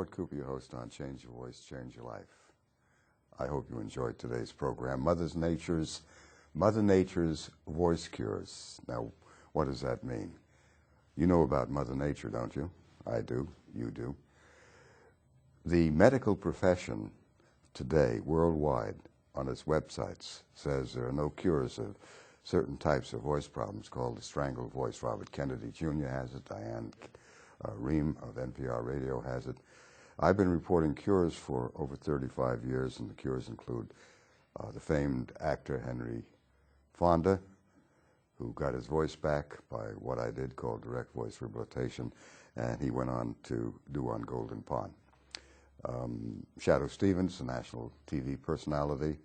Mort Cooper, your host on Change Your Voice, Change Your Life. I hope you enjoyed today's program, Mother Nature's Voice Cures. Now, what does that mean? You know about Mother Nature, don't you? I do. You do. The medical profession today, worldwide, on its websites, says there are no cures of certain types of voice problems called the strangled voice. Robert Kennedy Jr. has it. Diane Rehm of NPR Radio has it. I've been reporting cures for over 35 years, and the cures include the famed actor Henry Fonda, who got his voice back by what I did called direct voice rehabilitation, and he went on to do on Golden Pond. Shadow Stevens, a national TV personality,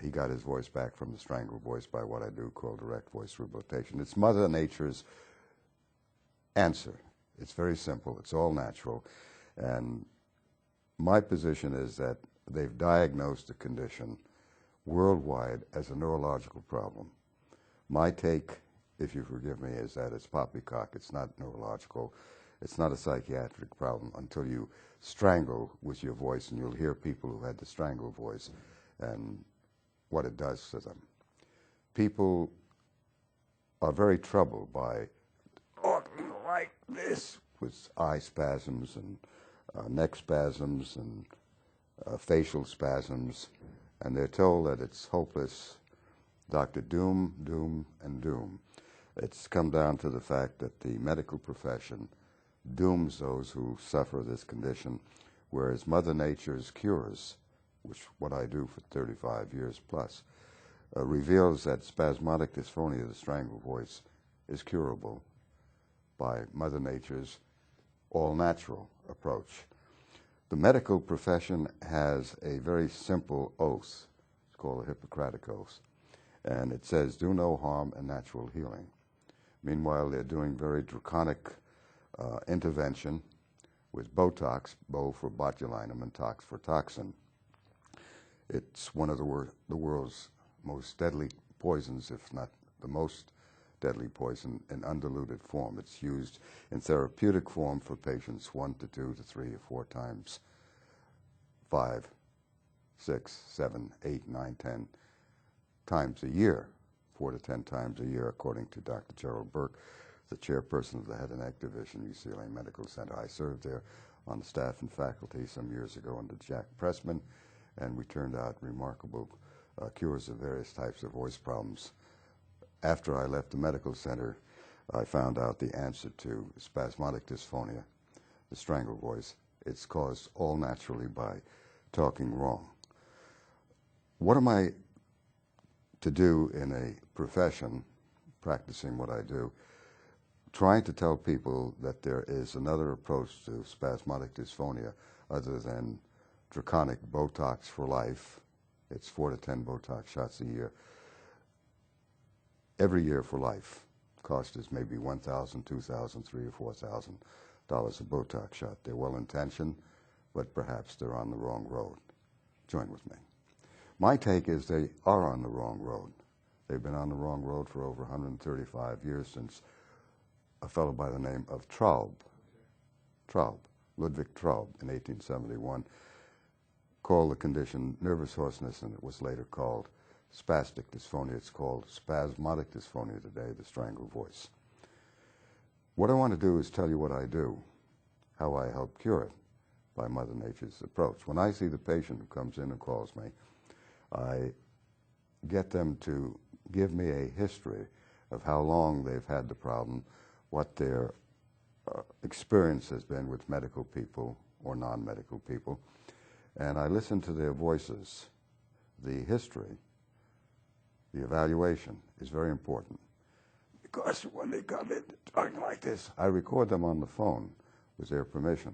he got his voice back from the strangled voice by what I do called direct voice rehabilitation. It's Mother Nature's answer. It's very simple. It's all natural. And my position is that they've diagnosed the condition worldwide as a neurological problem. My take, if you forgive me, is that it's poppycock. It's not neurological. It's not a psychiatric problem until you strangle with your voice, and you'll hear people who had the strangled voice and what it does to them. People are very troubled by talking like this with eye spasms and neck spasms and facial spasms, and they're told that it's hopeless. Dr. Doom, doom, and doom. It's come down to the fact that the medical profession dooms those who suffer this condition, whereas Mother Nature's cures, which what I do for 35 years plus, reveals that spasmodic dysphonia, the strangled voice, is curable by Mother Nature's all-natural approach. The medical profession has a very simple oath. It's called the Hippocratic Oath, and it says, do no harm and natural healing. Meanwhile, they're doing very draconic intervention with Botox, Bo for botulinum and tox for toxin. It's one of the world's most deadly poisons, if not the most deadly poison, in undiluted form. It's used in therapeutic form for patients 1 to 2 to 3 or 4 times, 5, 6, 7, 8, 9, 10 times a year, 4 to 10 times a year, according to Dr. Gerald Burke, the chairperson of the Head and Neck Division, UCLA Medical Center. I served there on the staff and faculty some years ago under Jack Pressman, and we turned out remarkable cures of various types of voice problems. After I left the medical center, I found out the answer to spasmodic dysphonia, the strangled voice. It's caused all naturally by talking wrong. What am I to do in a profession, practicing what I do, trying to tell people that there is another approach to spasmodic dysphonia other than draconic Botox for life? It's 4 to 10 Botox shots a year. Every year for life. Cost is maybe $1,000, $2,000, $3,000 or $4,000 a Botox shot. They're well-intentioned, but perhaps they're on the wrong road. Join with me. My take is they are on the wrong road. They've been on the wrong road for over 135 years since a fellow by the name of Ludwig Traub, in 1871, called the condition nervous hoarseness, and it was later called spastic dysphonia. It's called spasmodic dysphonia today, the strangled voice. What I want to do is tell you what I do, how I help cure it by Mother Nature's approach. When I see the patient who comes in and calls me, I get them to give me a history of how long they've had the problem, what their experience has been with medical people or non-medical people, and I listen to their voices. The history, the evaluation is very important, because when they come in talking like this, I record them on the phone with their permission,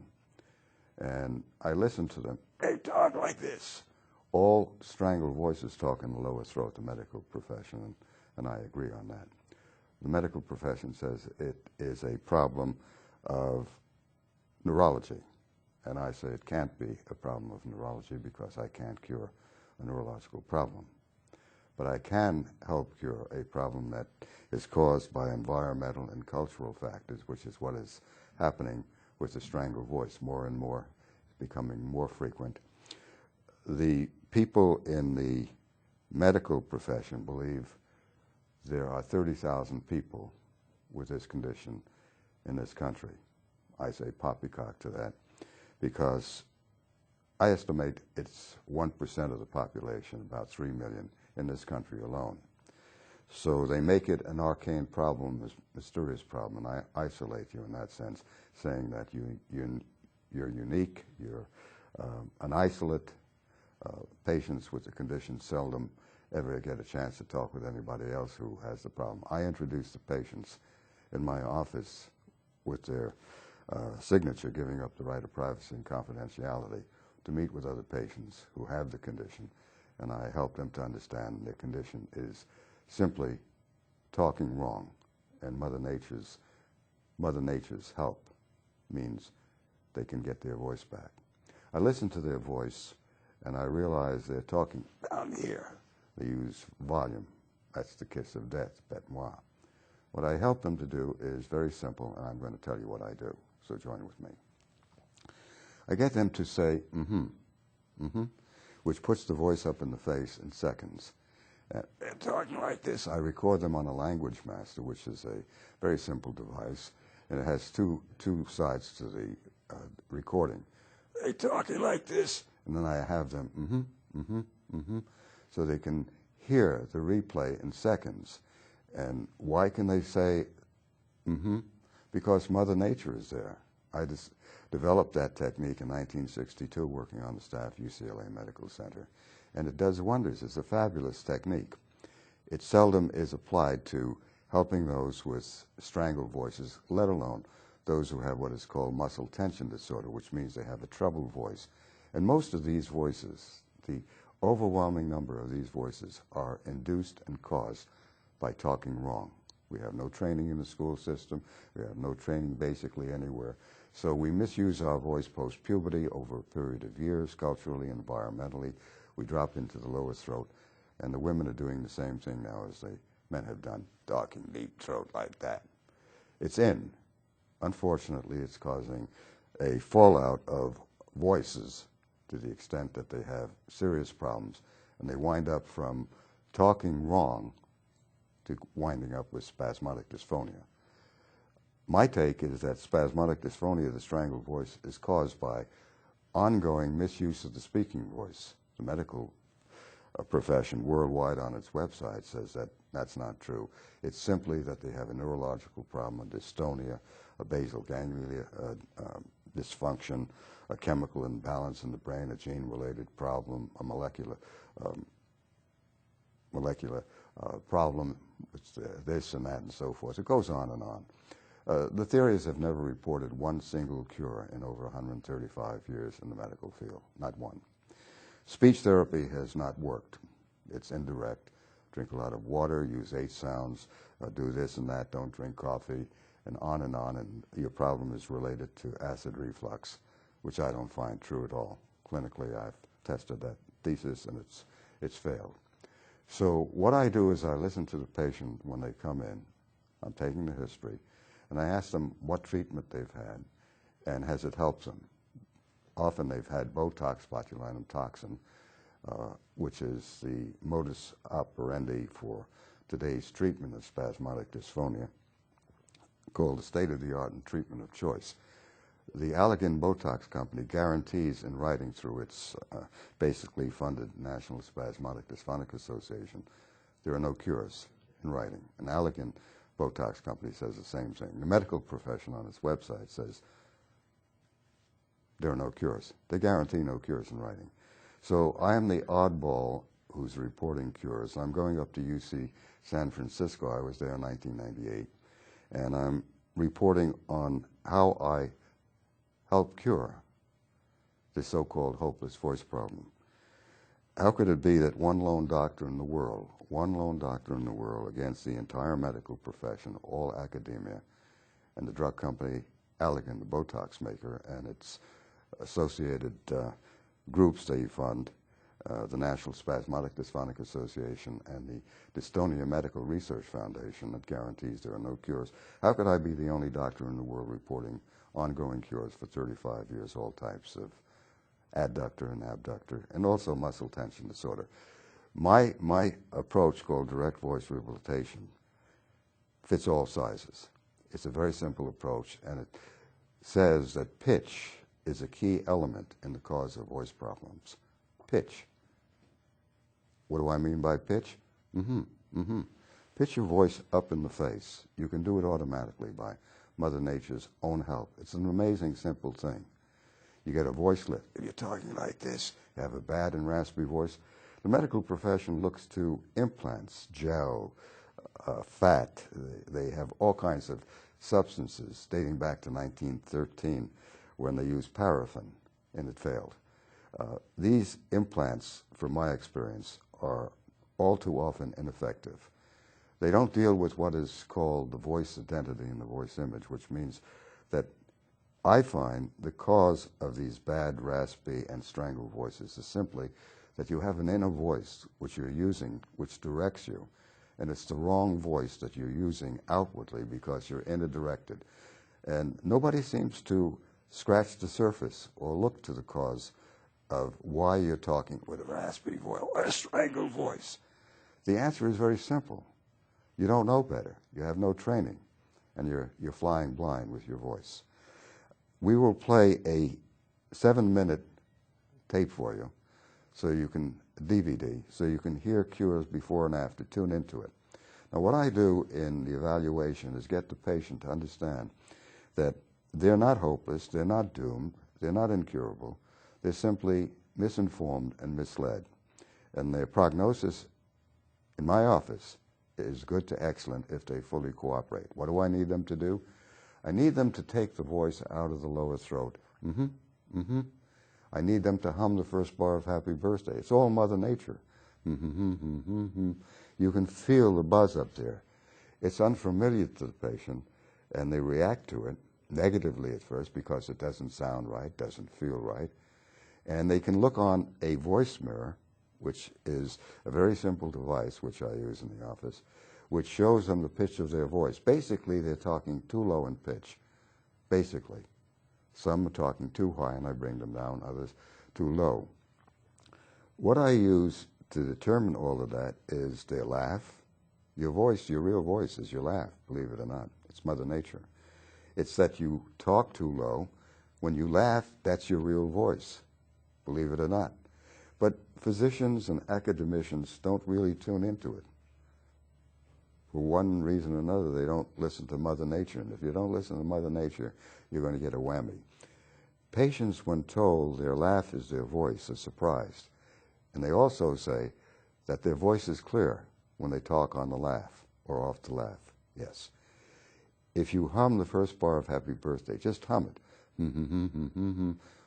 and I listen to them. They talk like this. All strangled voices talk in the lower throat, the medical profession, and I agree on that. The medical profession says it is a problem of neurology, and I say it can't be a problem of neurology because I can't cure a neurological problem. But I can help cure a problem that is caused by environmental and cultural factors, which is what is happening with the strangled voice. More and more becoming more frequent. The people in the medical profession believe there are 30,000 people with this condition in this country. I say poppycock to that because I estimate it's 1% of the population, about 3 million in this country alone. So they make it an arcane problem, a mysterious problem, and I isolate you in that sense, saying that you're unique, you're an isolate. Patients with the condition seldom ever get a chance to talk with anybody else who has the problem. I introduce the patients in my office with their signature giving up the right of privacy and confidentiality to meet with other patients who have the condition, and I help them to understand their condition is simply talking wrong, and Mother Nature's help means they can get their voice back. I listen to their voice, and I realize they're talking down here. They use volume. That's the kiss of death, bête noire. What I help them to do is very simple, and I'm going to tell you what I do, so join with me. I get them to say, which puts the voice up in the face in seconds. They're talking like this. I record them on a language master, which is a very simple device, and it has two sides to the recording. They're talking like this, and then I have them, so they can hear the replay in seconds. And why can they say, because Mother Nature is there. I just developed that technique in 1962 working on the staff at UCLA Medical Center, and it does wonders. It's a fabulous technique. It seldom is applied to helping those with strangled voices, let alone those who have what is called muscle tension disorder, which means they have a troubled voice. And most of these voices, the overwhelming number of these voices, are induced and caused by talking wrong. We have no training in the school system. We have no training basically anywhere. So we misuse our voice post-puberty over a period of years, culturally, environmentally. We drop into the lower throat, and the women are doing the same thing now as the men have done, talking deep throat like that. It's in. Unfortunately, it's causing a fallout of voices to the extent that they have serious problems, and they wind up from talking wrong to winding up with spasmodic dysphonia. My take is that spasmodic dysphonia, the strangled voice, is caused by ongoing misuse of the speaking voice. The medical profession worldwide on its website says that that's not true. It's simply that they have a neurological problem, a dystonia, a basal ganglia dysfunction, a chemical imbalance in the brain, a gene-related problem, a molecular problem, this and that and so forth. It goes on and on. The theories have never reported one single cure in over 135 years in the medical field, not one. Speech therapy has not worked. It's indirect. Drink a lot of water, use 8 sounds, do this and that, don't drink coffee, and and your problem is related to acid reflux, which I don't find true at all. Clinically, I've tested that thesis, and it's failed. So what I do is I listen to the patient when they come in. I'm taking the history, and I ask them what treatment they've had, and has it helped them. Often they've had Botox botulinum toxin, which is the modus operandi for today's treatment of spasmodic dysphonia, called the state-of-the-art and treatment of choice. The Allergan Botox company guarantees in writing through its basically funded National Spasmodic Dysphonic Association, there are no cures in writing. An Allergan Botox company says the same thing. The medical profession on its website says there are no cures. They guarantee no cures in writing. So I am the oddball who's reporting cures. I'm going up to UC San Francisco. I was there in 1998. And I'm reporting on how I help cure the so-called hopeless voice problem. How could it be that one lone doctor in the world against the entire medical profession, all academia, and the drug company Allergan, the Botox maker, and its associated groups they fund, the National Spasmodic Dysphonic Association and the Dystonia Medical Research Foundation that guarantees there are no cures. How could I be the only doctor in the world reporting ongoing cures for 35 years, all types of adductor and abductor, and also muscle tension disorder. My approach, called direct voice rehabilitation, fits all sizes. It's a very simple approach, and it says that pitch is a key element in the cause of voice problems. Pitch. What do I mean by pitch? Pitch your voice up in the face. You can do it automatically by Mother Nature's own help. It's an amazing, simple thing. You get a voice lift. If you're talking like this, you have a bad and raspy voice. The medical profession looks to implants, gel, fat. They have all kinds of substances dating back to 1913 when they used paraffin and it failed. These implants, from my experience, are all too often ineffective. They don't deal with what is called the voice identity and the voice image, which means that I find the cause of these bad, raspy, and strangled voices is simply that you have an inner voice which you're using, which directs you, and it's the wrong voice that you're using outwardly because you're inner directed. And nobody seems to scratch the surface or look to the cause of why you're talking with a raspy voice or a strangled voice. The answer is very simple. You don't know better. You have no training, and you're flying blind with your voice. We will play a 7-minute tape for you, so you can DVD, so you can hear cures before and after. Tune into it. Now, what I do in the evaluation is get the patient to understand that they're not hopeless, they're not doomed, they're not incurable. They're simply misinformed and misled. And their prognosis in my office is good to excellent if they fully cooperate. What do I need them to do? I need them to take the voice out of the lower throat. I need them to hum the first bar of Happy Birthday. It's all Mother Nature. You can feel the buzz up there. It's unfamiliar to the patient, and they react to it negatively at first because it doesn't sound right, doesn't feel right. And they can look on a voice mirror, which is a very simple device which I use in the office, which shows them the pitch of their voice. Basically, they're talking too low in pitch. Basically. Some are talking too high, and I bring them down, others too low. What I use to determine all of that is their laugh. Your voice, your real voice, is your laugh, believe it or not. It's Mother Nature. It's that you talk too low. When you laugh, that's your real voice, believe it or not. But physicians and academicians don't really tune into it. For one reason or another, they don't listen to Mother Nature. And if you don't listen to Mother Nature, you're going to get a whammy. Patients, when told their laugh is their voice, are surprised. And they also say that their voice is clear when they talk on the laugh or off the laugh. Yes. If you hum the first bar of Happy Birthday, just hum it.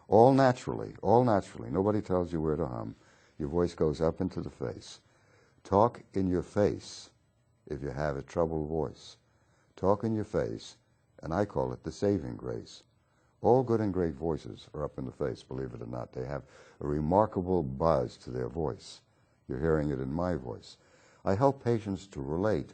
All naturally, all naturally. Nobody tells you where to hum. Your voice goes up into the face. Talk in your face if you have a troubled voice. Talk in your face, and I call it the saving grace. All good and great voices are up in the face, believe it or not. They have a remarkable buzz to their voice. You're hearing it in my voice. I help patients to relate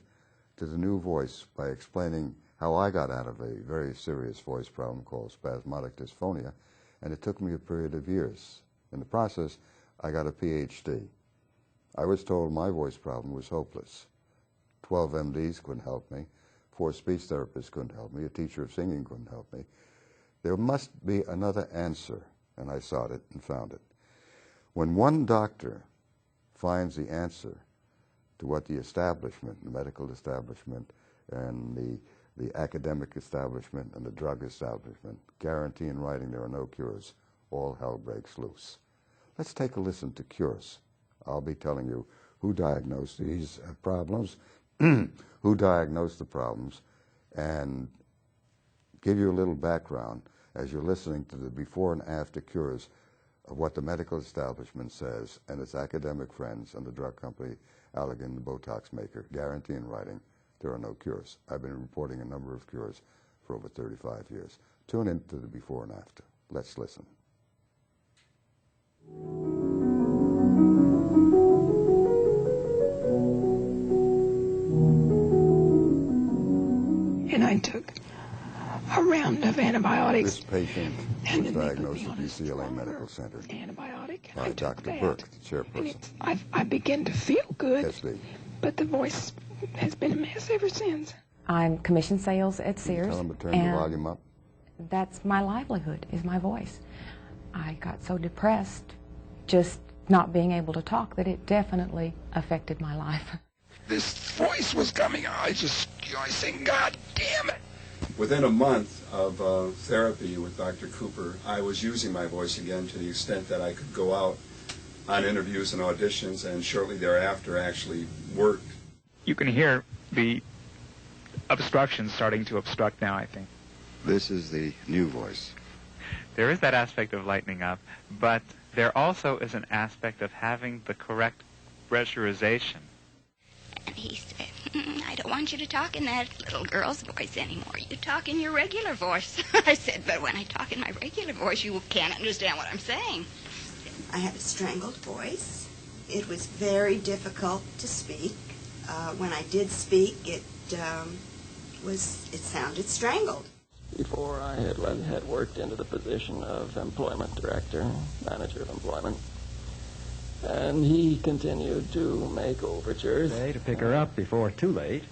to the new voice by explaining how I got out of a very serious voice problem called spasmodic dysphonia, and it took me a period of years. In the process, I got a PhD. I was told my voice problem was hopeless. 12 MDs couldn't help me. 4 speech therapists couldn't help me. A teacher of singing couldn't help me. There must be another answer, and I sought it and found it. When one doctor finds the answer to what the establishment, the medical establishment, and the academic establishment and the drug establishment guarantee in writing there are no cures, all hell breaks loose. Let's take a listen to cures. I'll be telling you who diagnosed these problems, who diagnosed the problems, and give you a little background as you're listening to the before and after cures of what the medical establishment says and its academic friends and the drug company, Allergan, the Botox maker, guarantee in writing there are no cures. I've been reporting a number of cures for over 35 years. Tune in to the before and after. Let's listen. And I took a round of antibiotics. This patient And was then they put diagnosed me at on a UCLA stronger Medical Center antibiotic. by I took Dr. that. Burke, the And chairperson. I begin to feel good, SD. but the voice has been a mess ever since. I'm commission sales at Sears. Tell them to turn the volume up. That's my livelihood, is my voice. I got so depressed just not being able to talk that it definitely affected my life. This voice was coming out. I saying, God damn it. Within a month of therapy with Dr. Cooper, I was using my voice again to the extent that I could go out on interviews and auditions, and shortly thereafter actually worked. You can hear the obstruction starting to obstruct now, I think. This is the new voice. There is that aspect of lightening up, but there also is an aspect of having the correct pressurization. And he said, I don't want you to talk in that little girl's voice anymore. You talk in your regular voice. I said, but when I talk in my regular voice, you can't understand what I'm saying. I had a strangled voice. It was very difficult to speak. When I did speak, it sounded strangled. Before I had worked into the position of employment director, manager of employment. And he continued to make overtures. To pick her up before too late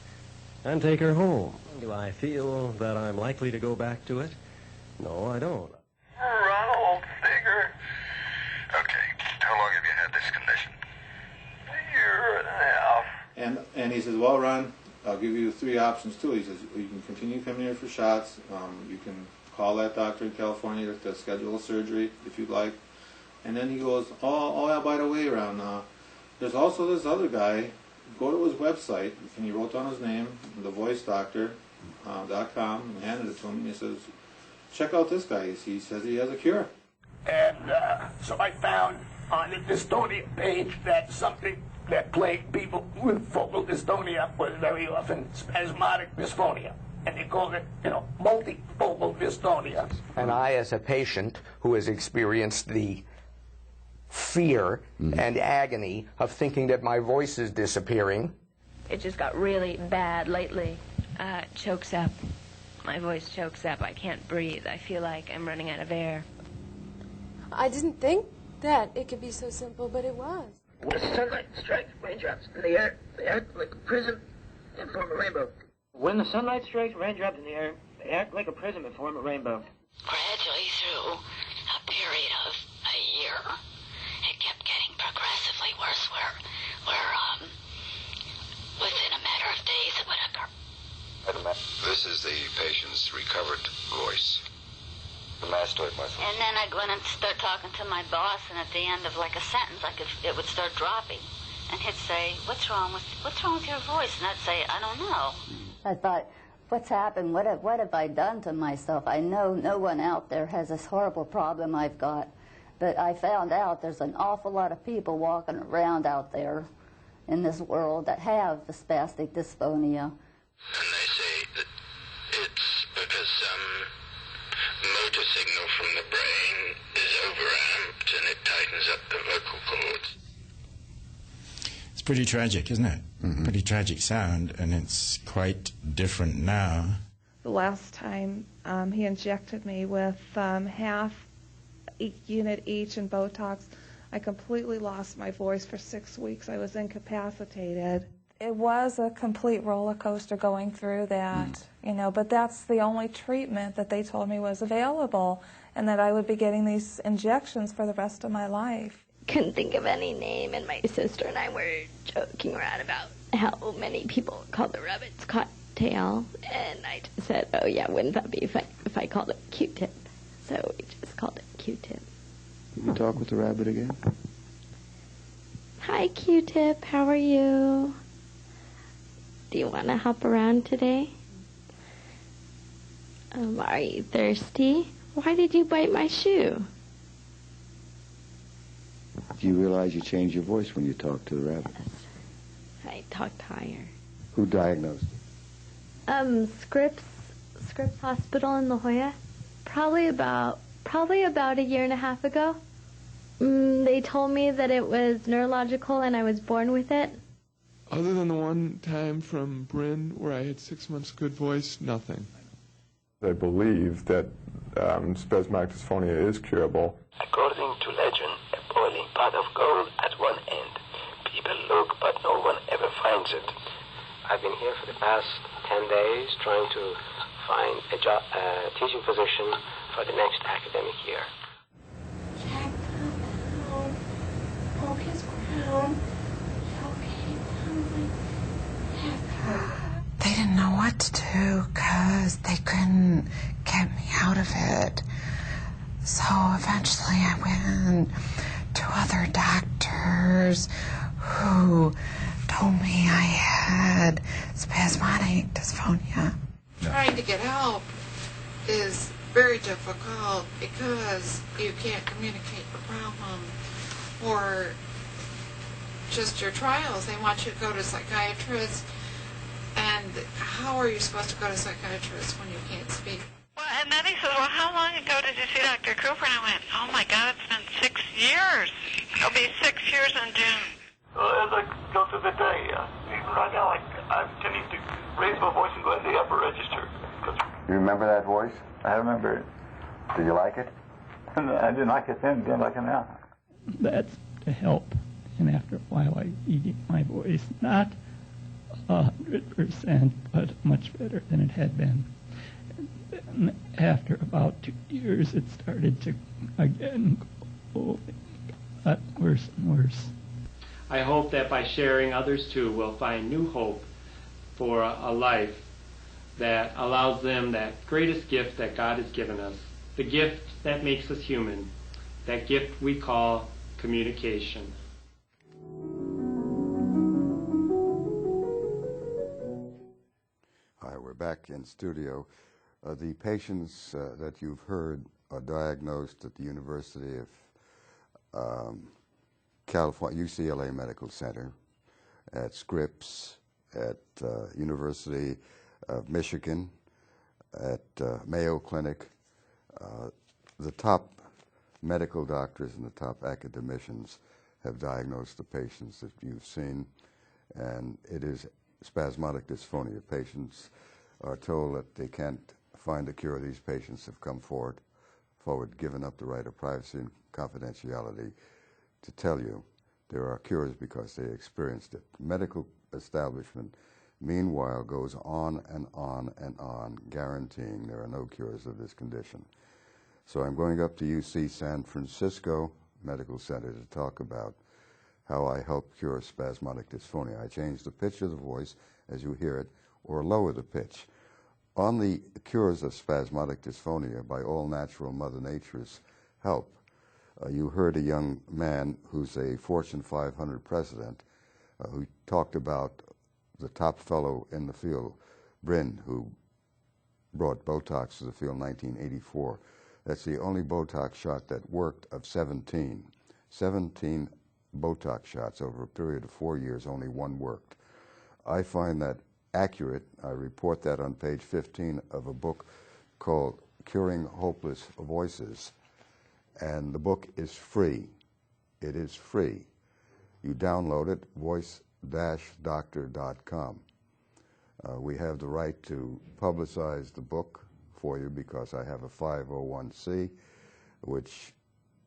and take her home. Do I feel that I'm likely to go back to it? No, I don't. Ronald Figure. Okay, how long have you had this condition? A year and a half. And he says, well, Ron, I'll give you 3 options too. He says, you can continue coming here for shots. You can call that doctor in California to schedule a surgery if you'd like. And then he goes, oh yeah, by the way, Ron, there's also this other guy. Go to his website, and he wrote down his name, thevoicedoctor.com, and handed it to him, and he says, check out this guy. He says he has a cure. And so I found on the dystonia page that something that plagued people with focal dystonia was very often spasmodic dysphonia. And they called it, multifocal dystonia. And I, as a patient who has experienced the fear and agony of thinking that my voice is disappearing. It just got really bad lately. It chokes up. My voice chokes up. I can't breathe. I feel like I'm running out of air. I didn't think that it could be so simple, but it was. When the sunlight strikes raindrops in the air, they act like a prism and form a rainbow. When the sunlight strikes raindrops in the air, they act like a prism and form a rainbow. Gradually through a period of a year, it kept getting progressively worse where within a matter of days it would occur. This is the patient's recovered voice. The mastoid muscle. And then I'd go in and start talking to my boss, and at the end of like a sentence, it would start dropping. And he'd say, what's wrong with your voice? And I'd say, I don't know. I thought, what's happened? What have I done to myself? I know no one out there has this horrible problem I've got. But I found out there's an awful lot of people walking around out there in this world that have the spastic dysphonia. And they say that it's because some motor signal from the brain is overamped and it tightens up the vocal cords. It's pretty tragic, isn't it? Pretty tragic sound, and it's quite different now. The last time he injected me with half unit each in Botox, I completely lost my voice for 6 weeks. I was incapacitated. It was a complete roller coaster going through that, but that's the only treatment that they told me was available, and that I would be getting these injections for the rest of my life. Couldn't think of any name, and my sister and I were joking around about how many people call the rabbit's cocktail, and I just said, oh yeah, wouldn't that be fun if I called it Q-tip? So we just called it Q-tip. Can you talk with the rabbit again? Hi, Q-tip, how are you? Do you want to hop around today? Are you thirsty? Why did you bite my shoe? Do you realize you change your voice when you talk to the rabbit? I talked higher. Who diagnosed you? Scripps Hospital in La Jolla. Probably about a year and a half ago. They told me that it was neurological and I was born with it. Other than the one time from Bryn where I had 6 months good voice, nothing. I believe that spasmodic dysphonia is curable. According to legend, a boiling pot of gold at one end. People look, but no one ever finds it. I've been here for the past 10 days trying to find a job, teaching position for the next academic year. Jack, calm down. Poke his crown. They didn't know what to do because they couldn't get me out of it. So eventually I went to other doctors who told me I had spasmodic dysphonia. Trying to get help is very difficult because you can't communicate your problem or just your trials. They want you to go to psychiatrists, and how are you supposed to go to psychiatrists when you can't speak? Well, and then he says, well, how long ago did you see Dr. Cooper? And I went, oh my God, it's been 6 years. It'll be 6 years in June. Well, as I go through the day, even right now, I'm tending to raise my voice and go in the upper register. You remember that voice? I remember it. Did you like it? I didn't like it then, didn't like it now. That's to help. And after a while, I get my voice not 100%, but much better than it had been. And after about 2 years, it started to again go worse and worse. I hope that by sharing, others too will find new hope for a life that allows them that greatest gift that God has given us, the gift that makes us human, that gift we call communication. Hi, we're back in studio. The patients that you've heard are diagnosed at the University of California, UCLA Medical Center, at Scripps, at University of Michigan, at Mayo Clinic. The top medical doctors and the top academicians have diagnosed the patients that you've seen, and it is spasmodic dysphonia. Patients are told that they can't find a cure. These patients have come forward, given up the right of privacy and confidentiality to tell you there are cures because they experienced it. The medical establishment, meanwhile, goes on and on and on, guaranteeing there are no cures of this condition. So I'm going up to UC San Francisco Medical Center to talk about how I help cure spasmodic dysphonia. I change the pitch of the voice as you hear it, or lower the pitch. On the cures of spasmodic dysphonia, by all natural Mother Nature's help, you heard a young man who's a Fortune 500 president who talked about the top fellow in the field, Bryn, who brought Botox to the field in 1984. That's the only Botox shot that worked of 17. 17 Botox shots over a period of 4 years, only one worked. I find that accurate. I report that on page 15 of a book called Curing Hopeless Voices. And the book is free. It is free. You download it, voice-doctor.com. We have the right to publicize the book for you because I have a 501c, which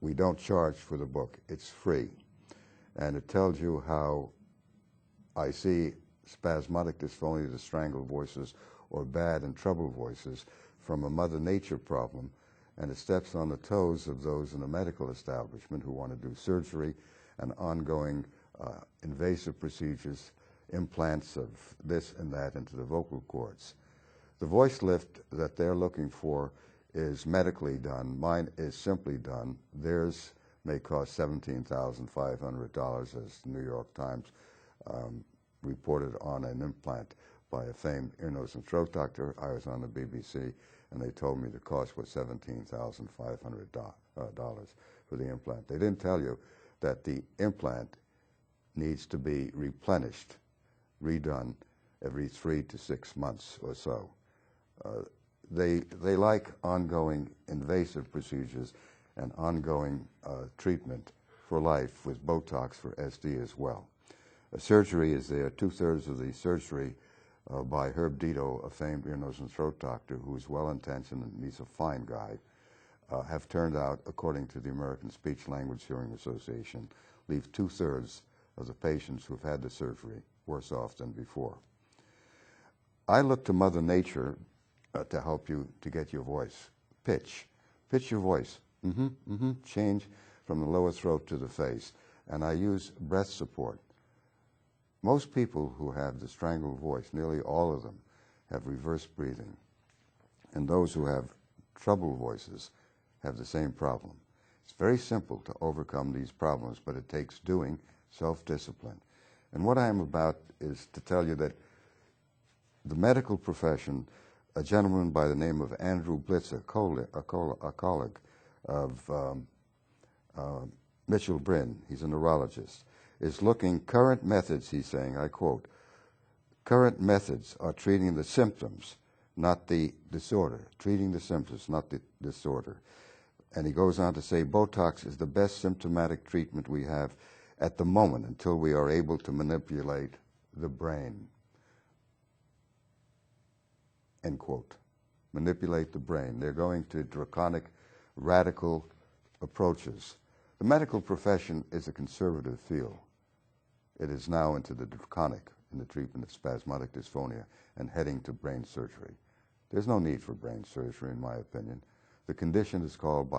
we don't charge for the book. It's free. And it tells you how I see spasmodic dysphonia, the strangled voices, or bad and troubled voices from a Mother Nature problem, and it steps on the toes of those in the medical establishment who want to do surgery and ongoing invasive procedures, implants of this and that into the vocal cords. The voice lift that they're looking for is medically done. Mine is simply done. Theirs may cost $17,500, as the New York Times reported on an implant by a famed ear, nose, and throat doctor. I was on the BBC, and they told me the cost was $17,500 for the implant. They didn't tell you that the implant needs to be replenished, redone every 3 to 6 months or so. They like ongoing invasive procedures and ongoing treatment for life with Botox for SD as well. Surgery is there. 2/3 of the surgery by Herb Dito, a famed ear, nose, and throat doctor who is well-intentioned and he's a fine guy, have turned out, according to the American Speech Language Hearing Association, leave 2/3 of the patients who've had the surgery worse off than before. I look to Mother Nature to help you to get your voice. Pitch your voice. Change from the lower throat to the face. And I use breath support. Most people who have the strangled voice, nearly all of them, have reverse breathing. And those who have troubled voices have the same problem. It's very simple to overcome these problems, but it takes doing, self-discipline. And what I am about is to tell you that the medical profession, a gentleman by the name of Andrew Blitz, a colleague of Mitchell Bryn, he's a neurologist, is looking, current methods, he's saying, I quote, current methods are treating the symptoms, not the disorder. Treating the symptoms, not the disorder. And he goes on to say, Botox is the best symptomatic treatment we have at the moment until we are able to manipulate the brain. End quote. Manipulate the brain. They're going to draconic, radical approaches. The medical profession is a conservative field. It is now into the draconic in the treatment of spasmodic dysphonia and heading to brain surgery. There's no need for brain surgery, in my opinion. The condition is caused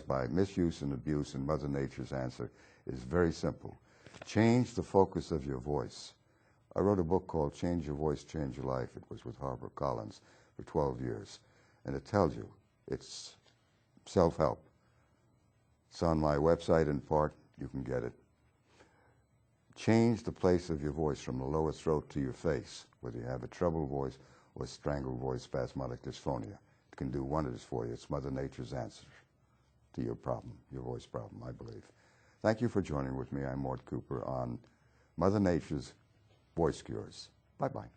by misuse and abuse, and Mother Nature's answer is very simple. Change the focus of your voice. I wrote a book called Change Your Voice, Change Your Life. It was with HarperCollins for 12 years. And it tells you it's self-help. It's on my website in part. You can get it. Change the place of your voice from the lower throat to your face, whether you have a troubled voice or strangled voice, spasmodic dysphonia. It can do wonders for you. It's Mother Nature's answer to your problem, your voice problem, I believe. Thank you for joining with me. I'm Mort Cooper on Mother Nature's Voice Cures. Bye-bye.